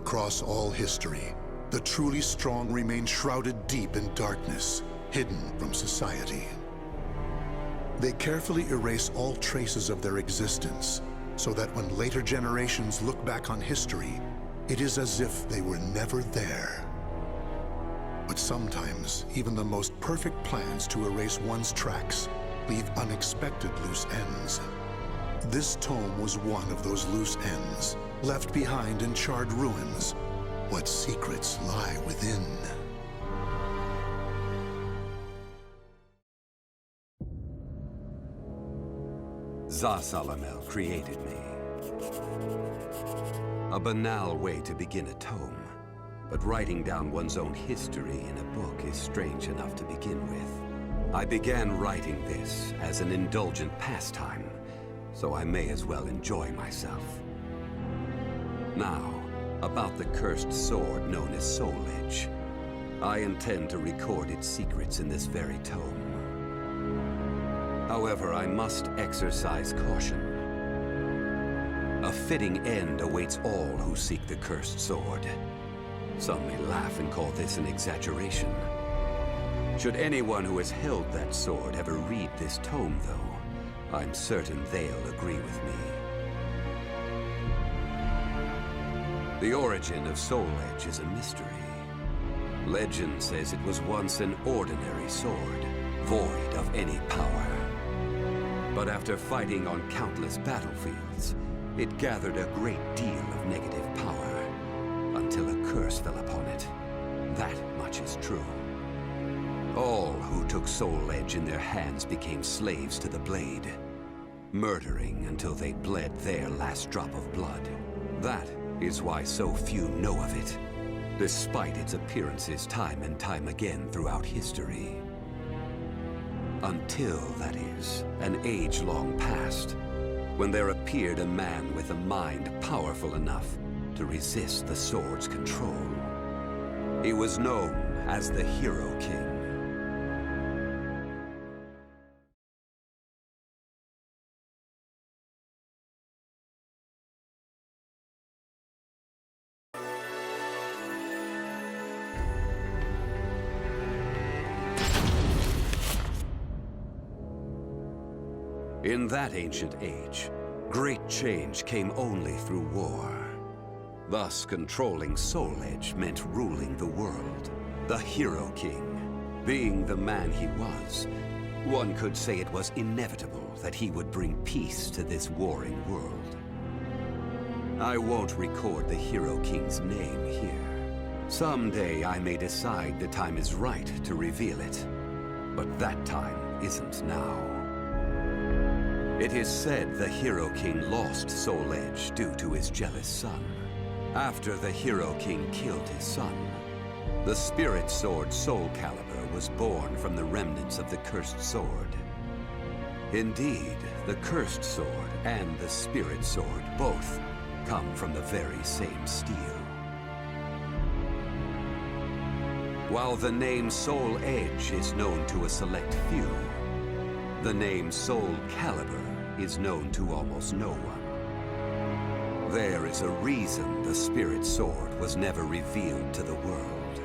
Across all history, the truly strong remain shrouded deep in darkness, hidden from society. They carefully erase all traces of their existence, so that when later generations look back on history, it is as if they were never there. But sometimes, even the most perfect plans to erase one's tracks leave unexpected loose ends. This tome was one of those loose ends, left behind in charred ruins. What secrets lie within? Zasalamel created me. A banal way to begin a tome, but writing down one's own history in a book is strange enough to begin with. I began writing this as an indulgent pastime, so I may as well enjoy myself. Now, about the cursed sword known as Soul Edge. I intend to record its secrets in this very tome. However, I must exercise caution. A fitting end awaits all who seek the cursed sword. Some may laugh and call this an exaggeration. Should anyone who has held that sword ever read this tome, though, I'm certain they'll agree with me. The origin of Soul Edge is a mystery. Legend says it was once an ordinary sword, void of any power. But after fighting on countless battlefields, it gathered a great deal of negative power, until a curse fell upon it. That much is true. All who took Soul Edge in their hands became slaves to the blade, murdering until they bled their last drop of blood. That is why so few know of it, despite its appearances time and time again throughout history. Until, that is, an age-long past, when there appeared a man with a mind powerful enough to resist the sword's control. He was known as the Hero King. In that ancient age, great change came only through war. Thus, controlling Soul Edge meant ruling the world. The Hero King, being the man he was, one could say it was inevitable that he would bring peace to this warring world. I won't record the Hero King's name here. Someday I may decide the time is right to reveal it, but that time isn't now. It is said the Hero King lost Soul Edge due to his jealous son. After the Hero King killed his son, the spirit sword SoulCalibur was born from the remnants of the cursed sword. Indeed, the cursed sword and the spirit sword both come from the very same steel. While the name Soul Edge is known to a select few, the name SoulCalibur is known to almost no one. There is a reason the spirit sword was never revealed to the world.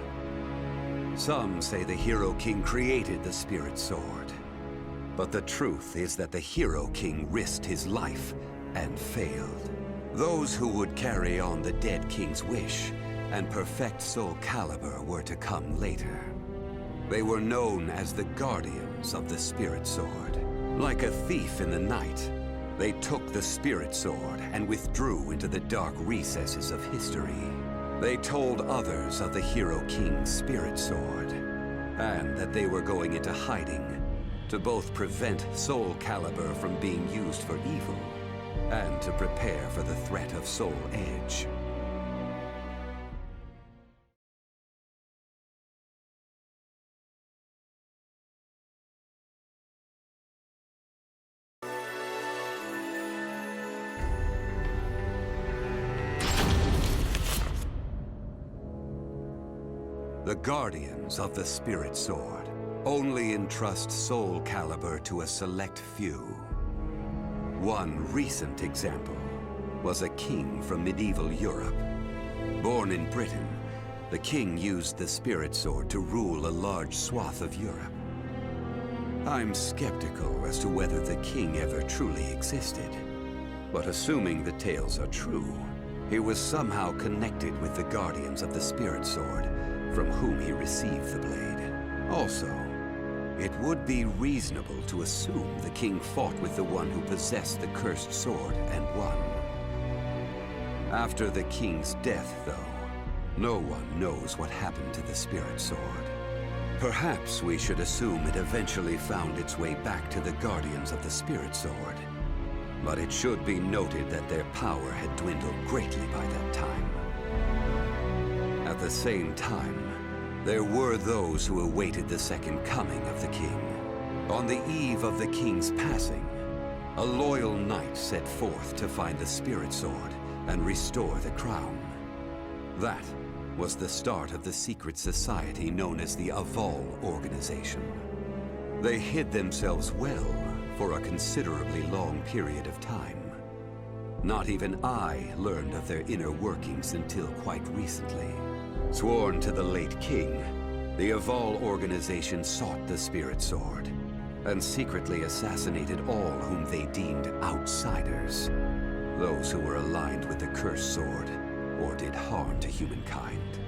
Some say the Hero King created the spirit sword, but the truth is that the Hero King risked his life and failed. Those who would carry on the dead king's wish and perfect SoulCalibur were to come later. They were known as the Guardians of the Spirit Sword. Like a thief in the night, they took the Spirit Sword and withdrew into the dark recesses of history. They told others of the Hero King's Spirit Sword, and that they were going into hiding to both prevent SoulCalibur from being used for evil, and to prepare for the threat of Soul Edge. The Guardians of the Spirit Sword only entrust SoulCalibur to a select few. One recent example was a king from medieval Europe. Born in Britain, the king used the spirit sword to rule a large swath of Europe. I'm skeptical as to whether the king ever truly existed. But assuming the tales are true, he was somehow connected with the guardians of the spirit sword, from whom he received the blade. Also, it would be reasonable to assume the king fought with the one who possessed the cursed sword and won. After the king's death, though, no one knows what happened to the spirit sword. Perhaps we should assume it eventually found its way back to the guardians of the spirit sword. But it should be noted that their power had dwindled greatly by that time. At the same time, there were those who awaited the second coming of the king. On the eve of the king's passing, a loyal knight set forth to find the spirit sword and restore the crown. That was the start of the secret society known as the Aval Organization. They hid themselves well for a considerably long period of time. Not even I learned of their inner workings until quite recently. Sworn to the late king, the Aval Organization sought the spirit sword and secretly assassinated all whom they deemed outsiders, those who were aligned with the cursed sword or did harm to humankind.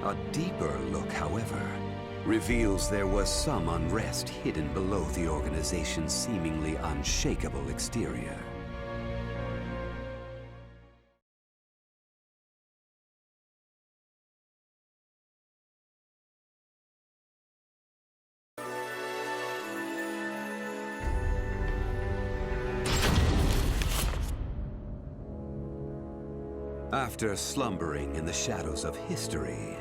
A deeper look, however, reveals there was some unrest hidden below the organization's seemingly unshakable exterior. After slumbering in the shadows of history,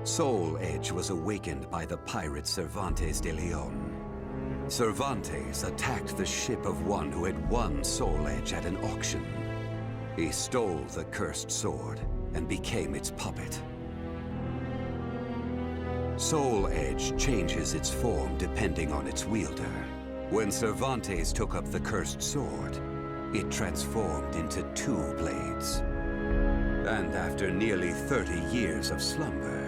Soul Edge was awakened by the pirate Cervantes de Leon. Cervantes attacked the ship of one who had won Soul Edge at an auction. He stole the cursed sword and became its puppet. Soul Edge changes its form depending on its wielder. When Cervantes took up the cursed sword, it transformed into two blades. And after nearly 30 years of slumber,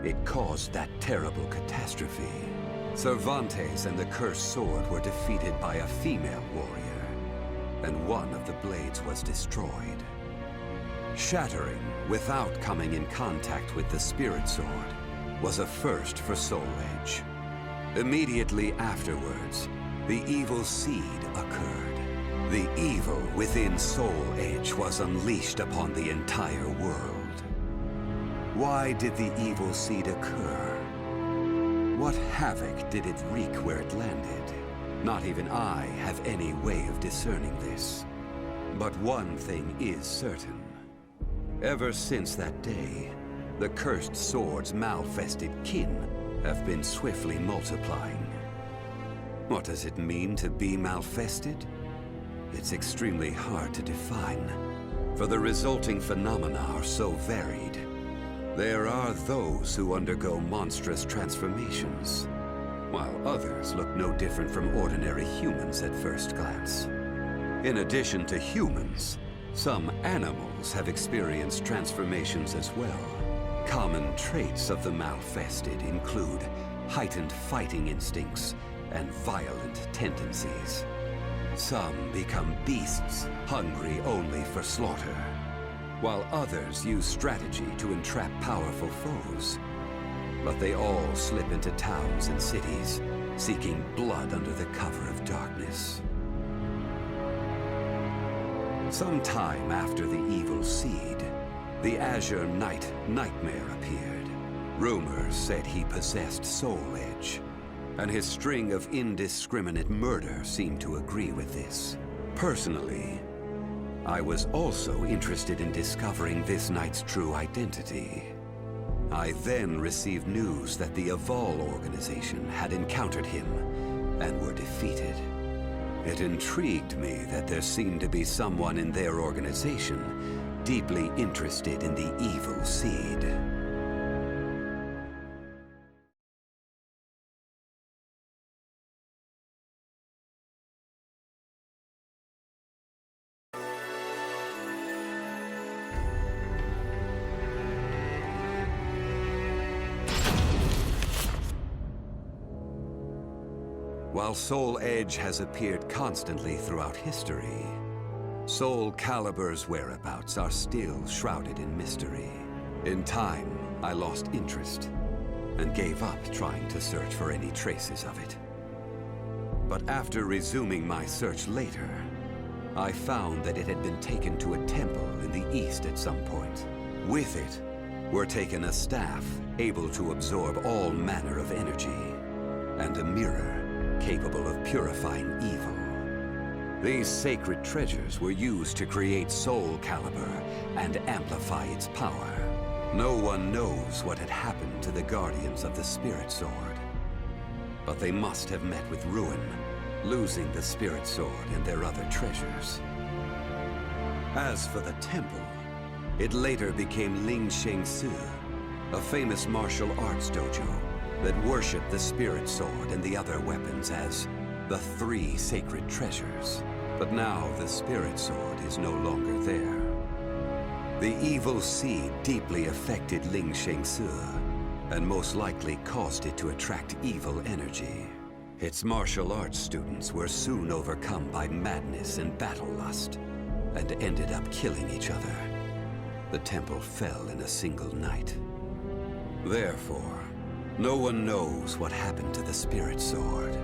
it caused that terrible catastrophe. Cervantes and the cursed sword were defeated by a female warrior, and one of the blades was destroyed. Shattering without coming in contact with the spirit sword was a first for Soul Edge. Immediately afterwards, the evil seed occurred. The evil within Soul Edge was unleashed upon the entire world. Why did the evil seed occur? What havoc did it wreak where it landed? Not even I have any way of discerning this. But one thing is certain. Ever since that day, the cursed sword's malfested kin have been swiftly multiplying. What does it mean to be malfested? It's extremely hard to define, for the resulting phenomena are so varied. There are those who undergo monstrous transformations, while others look no different from ordinary humans at first glance. In addition to humans, some animals have experienced transformations as well. Common traits of the malfested include heightened fighting instincts and violent tendencies. Some become beasts, hungry only for slaughter, while others use strategy to entrap powerful foes. But they all slip into towns and cities, seeking blood under the cover of darkness. Sometime after the evil seed, the Azure Knight Nightmare appeared. Rumors said he possessed Soul Edge, and his string of indiscriminate murder seemed to agree with this. Personally, I was also interested in discovering this knight's true identity. I then received news that the Aval Organization had encountered him and were defeated. It intrigued me that there seemed to be someone in their organization deeply interested in the evil seed. While Soul Edge has appeared constantly throughout history, SoulCalibur's whereabouts are still shrouded in mystery. In time, I lost interest and gave up trying to search for any traces of it. But after resuming my search later, I found that it had been taken to a temple in the east at some point. With it were taken a staff able to absorb all manner of energy, and a mirror capable of purifying evil. These sacred treasures were used to create SoulCalibur and amplify its power. No one knows what had happened to the Guardians of the Spirit Sword, but they must have met with ruin, losing the Spirit Sword and their other treasures. As for the temple, it later became Ling Shengsu, a famous martial arts dojo that worshipped the Spirit Sword and the other weapons as the 3 sacred treasures. But now the Spirit Sword is no longer there. The evil seed deeply affected Ling Shengsu, and most likely caused it to attract evil energy. Its martial arts students were soon overcome by madness and battle lust, and ended up killing each other. The temple fell in a single night. Therefore, no one knows what happened to the Spirit Sword.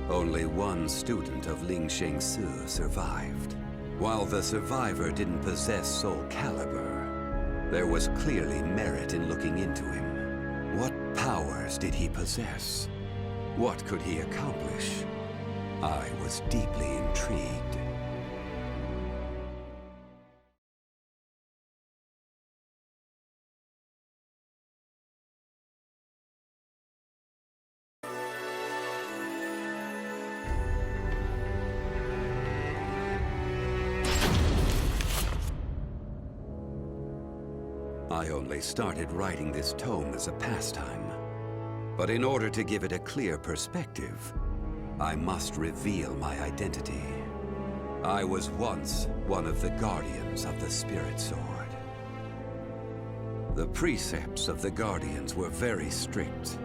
Only one student of Ling Shengsu survived. While the survivor didn't possess SoulCalibur, there was clearly merit in looking into him. What powers did he possess? What could he accomplish? I was deeply intrigued. I only started writing this tome as a pastime. But in order to give it a clear perspective, I must reveal my identity. I was once one of the Guardians of the Spirit Sword. The precepts of the Guardians were very strict,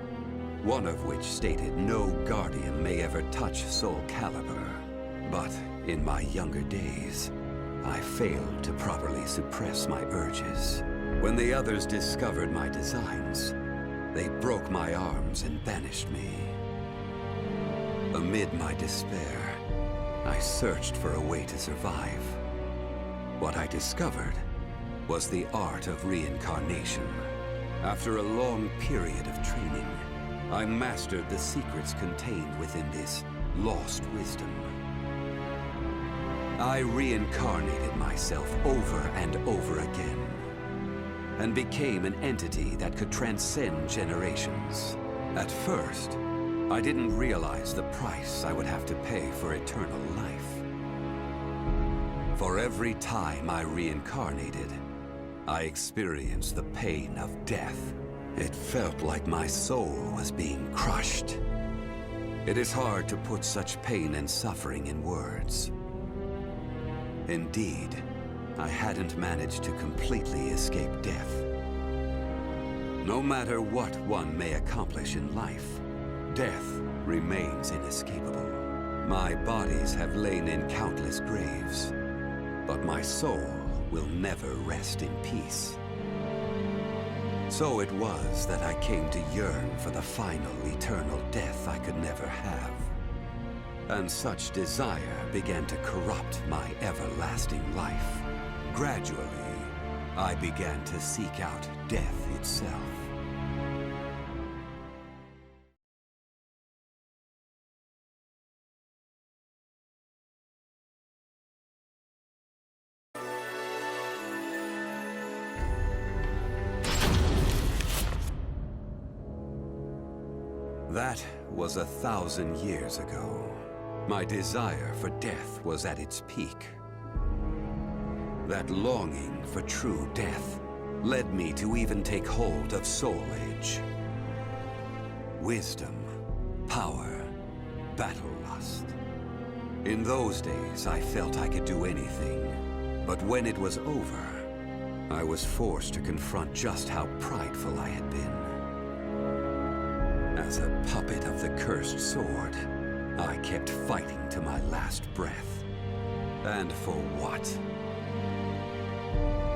one of which stated no Guardian may ever touch SoulCalibur. But in my younger days, I failed to properly suppress my urges. When the others discovered my designs, they broke my arms and banished me. Amid my despair, I searched for a way to survive. What I discovered was the art of reincarnation. After a long period of training, I mastered the secrets contained within this lost wisdom. I reincarnated myself over and over again, and became an entity that could transcend generations. At first, I didn't realize the price I would have to pay for eternal life. For every time I reincarnated, I experienced the pain of death. It felt like my soul was being crushed. It is hard to put such pain and suffering in words. Indeed, I hadn't managed to completely escape death. No matter what one may accomplish in life, death remains inescapable. My bodies have lain in countless graves, but my soul will never rest in peace. So it was that I came to yearn for the final eternal death I could never have. And such desire began to corrupt my everlasting life. Gradually, I began to seek out death itself. That was 1,000 years ago. My desire for death was at its peak. That longing for true death led me to even take hold of Soul Edge. Wisdom, power, battle lust. In those days, I felt I could do anything. But when it was over, I was forced to confront just how prideful I had been. As a puppet of the cursed sword, I kept fighting to my last breath. And for what?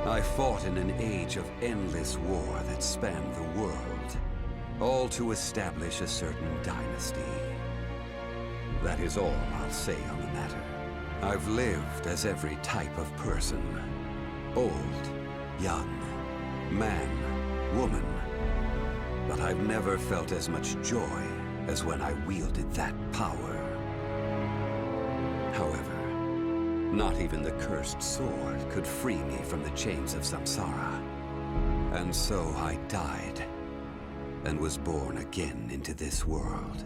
I fought in an age of endless war that spanned the world, all to establish a certain dynasty. That is all I'll say on the matter. I've lived as every type of person. Old, young, man, woman. But I've never felt as much joy as when I wielded that power. However, not even the cursed sword could free me from the chains of samsara. And so I died, and was born again into this world.